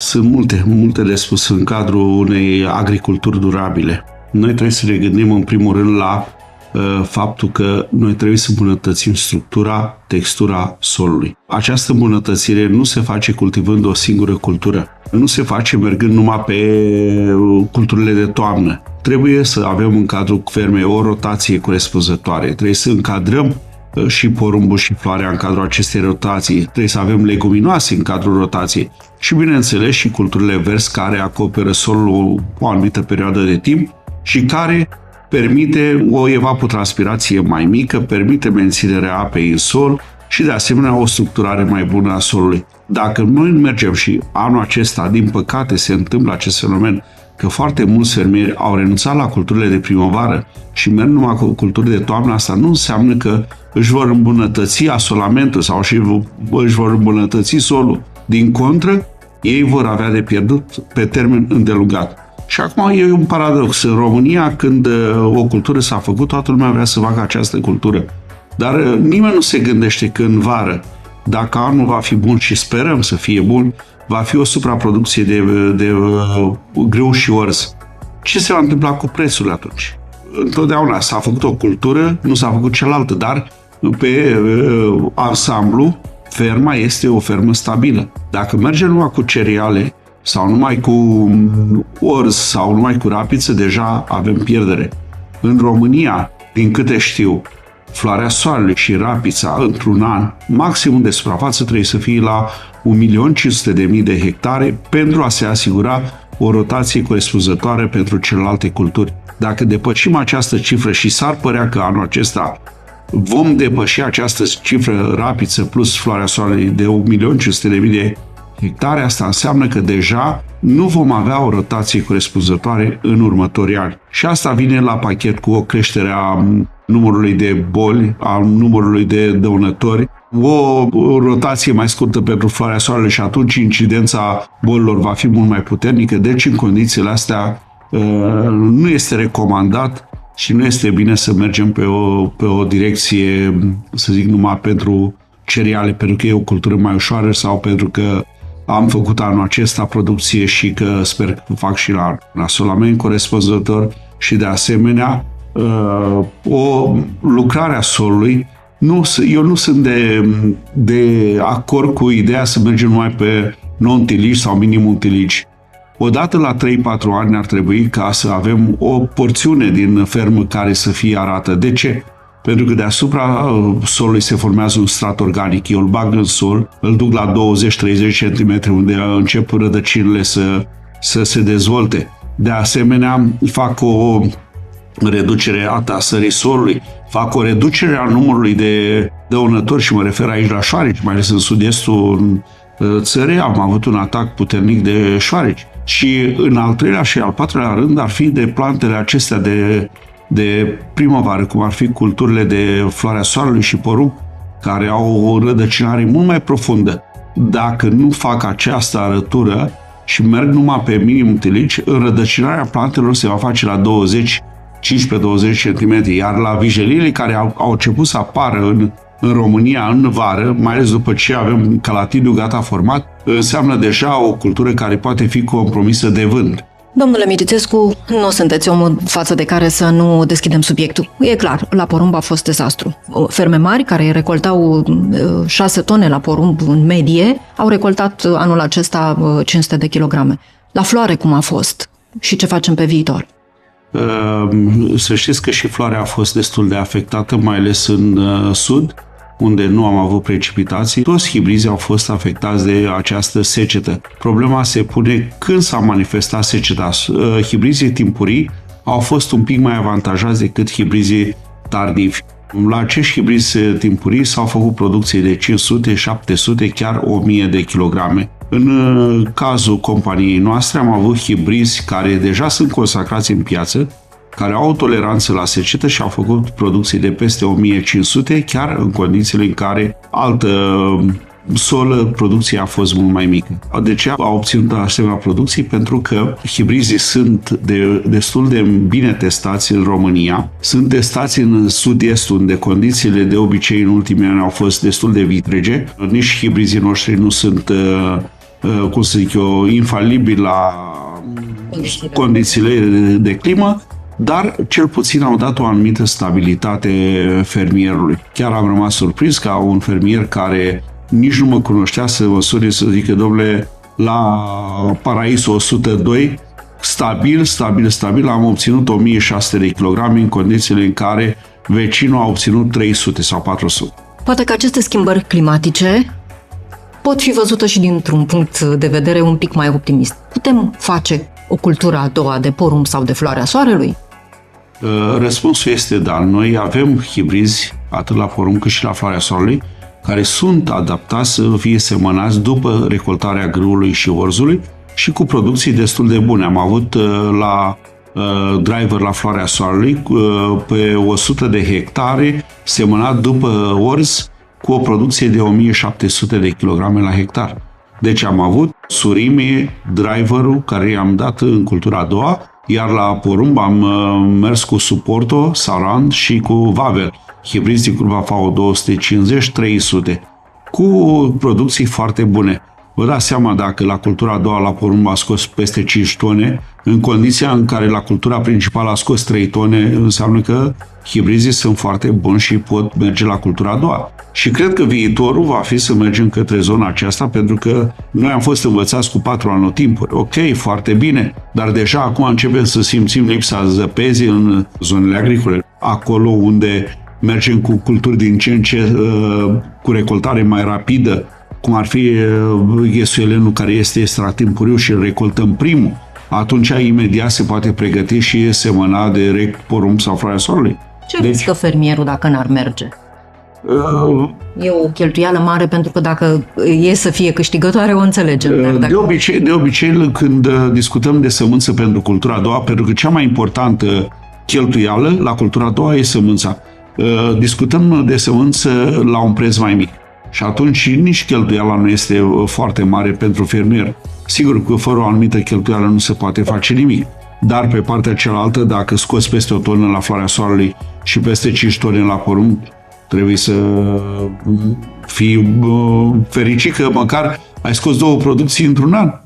Sunt multe de spus în cadrul unei agriculturi durabile. Noi trebuie să ne gândim în primul rând la faptul că noi trebuie să îmbunătățim structura, textura solului. Această îmbunătățire nu se face cultivând o singură cultură. Nu se face mergând numai pe culturile de toamnă. Trebuie să avem în cadrul fermei o rotație corespunzătoare. Trebuie să încadrăm și porumbul și floarea în cadrul acestei rotații. Trebuie să avem leguminoase în cadrul rotației. Și, bineînțeles, și culturile verzi care acoperă solul o anumită perioadă de timp și care permite o evapotranspirație mai mică, permite menținerea apei în sol și, de asemenea, o structurare mai bună a solului. Dacă noi mergem și anul acesta, din păcate, se întâmplă acest fenomen, că foarte mulți fermieri au renunțat la culturile de primăvară și merg numai cu culturi de toamnă, asta nu înseamnă că își vor îmbunătăți asolamentul sau și își vor îmbunătăți solul. Din contră, ei vor avea de pierdut pe termen îndelungat. Și acum e un paradox. În România, când o cultură s-a făcut, toată lumea vrea să facă această cultură. Dar nimeni nu se gândește că în vară, dacă anul va fi bun și sperăm să fie bun, va fi o supraproducție de grâu și orz. Ce se va întâmpla cu prețul atunci? Întotdeauna s-a făcut o cultură, nu s-a făcut cealaltă, dar pe ansamblu, ferma este o fermă stabilă. Dacă mergem numai cu cereale sau numai cu orz sau numai cu rapiță, deja avem pierdere. În România, din câte știu, floarea soarelui și rapița într-un an, maximum de suprafață trebuie să fie la 1.500.000 de hectare pentru a se asigura o rotație corespunzătoare pentru celelalte culturi. Dacă depășim această cifră și s-ar părea că anul acesta vom depăși această cifră rapiță plus floarea soarelui de 1.500.000 de hectare, asta înseamnă că deja nu vom avea o rotație corespunzătoare în următorii ani. Și asta vine la pachet cu o creștere a numărului de boli, a numărului de dăunători, o rotație mai scurtă pentru floarea soarelui și atunci incidența bolilor va fi mult mai puternică. Deci, în condițiile astea, nu este recomandat și nu este bine să mergem pe o direcție, să zic, numai pentru cereale, pentru că e o cultură mai ușoară sau pentru că am făcut anul acesta producție și că sper că fac și la asolament corespunzător și, de asemenea, o lucrare a solului. Eu nu sunt de acord cu ideea să mergem numai pe non-tiligi sau minim-tiligi. Odată la 3-4 ani ar trebui ca să avem o porțiune din fermă care să fie arată. De ce? Pentru că deasupra solului se formează un strat organic. Eu îl bag în sol, îl duc la 20-30 cm unde încep rădăcinile să se dezvolte. De asemenea, fac o reducere a tasării solului, fac o reducere a numărului de dăunători și mă refer aici la șoareci, mai ales în sud-estul țării am avut un atac puternic de șoareci. Și în al treilea și al patrulea rând ar fi de plantele acestea de primăvară, cum ar fi culturile de floarea soarelui și porumb, care au o rădăcinare mult mai profundă. Dacă nu fac această arătură și merg numai pe minim-tiligi, înrădăcinarea plantelor se va face la 15-20 cm, iar la vijelile care au început să apară în România în vară, mai ales după ce avem calatinul gata format, înseamnă deja o cultură care poate fi compromisă de vânt. Domnule Miricescu, nu sunteți omul față de care să nu deschidem subiectul. E clar, la porumb a fost dezastru. Ferme mari care recoltau 6 tone la porumb în medie au recoltat anul acesta 500 de kilograme. La floare cum a fost și ce facem pe viitor? Să știți că și floarea a fost destul de afectată, mai ales în sud, unde nu am avut precipitații. Toți hibrizii au fost afectați de această secetă. Problema se pune când s-a manifestat seceta. Hibrizii timpurii au fost un pic mai avantajați decât hibrizii tardivi. La acești hibrizi timpurii s-au făcut producții de 500, 700, chiar 1000 de kilograme. În cazul companiei noastre am avut hibrizi care deja sunt consacrați în piață, care au o toleranță la secetă și au făcut producții de peste 1500, chiar în condițiile în care altă solă producția a fost mult mai mică. De ce au obținut asemenea producții? Pentru că hibrizii sunt destul de bine testați în România, sunt testați în sud-est, unde condițiile de obicei în ultimii ani au fost destul de vitrege. Nici hibrizii noștri nu sunt cum să zic eu, infalibil la condițiile de climă, dar cel puțin au dat o anumită stabilitate fermierului. Chiar am rămas surprins ca un fermier care nici nu mă cunoștea să mă sune să zică, domnule, la Paraiso 102, stabil, am obținut 1600 de kilograme în condițiile în care vecinul a obținut 300 sau 400. Poate că aceste schimbări climatice pot fi văzute și dintr-un punct de vedere un pic mai optimist. Putem face o cultură a doua de porumb sau de floarea soarelui? Răspunsul este da. Noi avem hibrizi, atât la porumb cât și la floarea soarelui, care sunt adaptați să fie semănați după recoltarea grâului și orzului și cu producții destul de bune. Am avut la driver la floarea soarelui pe 100 de hectare semănat după orz cu o producție de 1700 de kilograme la hectar. Deci am avut surime, driverul care i-am dat în cultura a doua, iar la porumb am mers cu Suporto, Sarand și cu Vavel, hibrizi din curba FAO 250-300, cu producții foarte bune. Vă dați seama dacă la cultura a doua la porumb a scos peste 5 tone, în condiția în care la cultura principală a scos 3 tone, înseamnă că hibrizii sunt foarte buni și pot merge la cultura a doua. Și cred că viitorul va fi să mergem către zona aceasta, pentru că noi am fost învățați cu 4 anotimpuri. Ok, foarte bine, dar deja acum începem să simțim lipsa zăpezii în zonele agricole. Acolo unde mergem cu culturi din ce în ce cu recoltare mai rapidă, cum ar fi ghesuielenul care este extra timpuriu și îl recoltăm primul, atunci imediat se poate pregăti și semăna de porumb sau floarea soarelui. Ce riscă fermierul dacă n-ar merge? E o cheltuială mare, pentru că dacă e să fie câștigătoare, o înțelegem. De obicei, când discutăm de sămânță pentru cultura a doua, pentru că cea mai importantă cheltuială la cultura a doua e sămânța, discutăm de sămânță la un preț mai mic. Și atunci nici cheltuiala nu este foarte mare pentru fermier. Sigur că fără o anumită cheltuială nu se poate face nimic. Dar pe partea cealaltă, dacă scoți peste o tonă la floarea soarelui și peste 5 tone la porumb, trebuie să fii fericit că măcar ai scos 2 producții într-un an.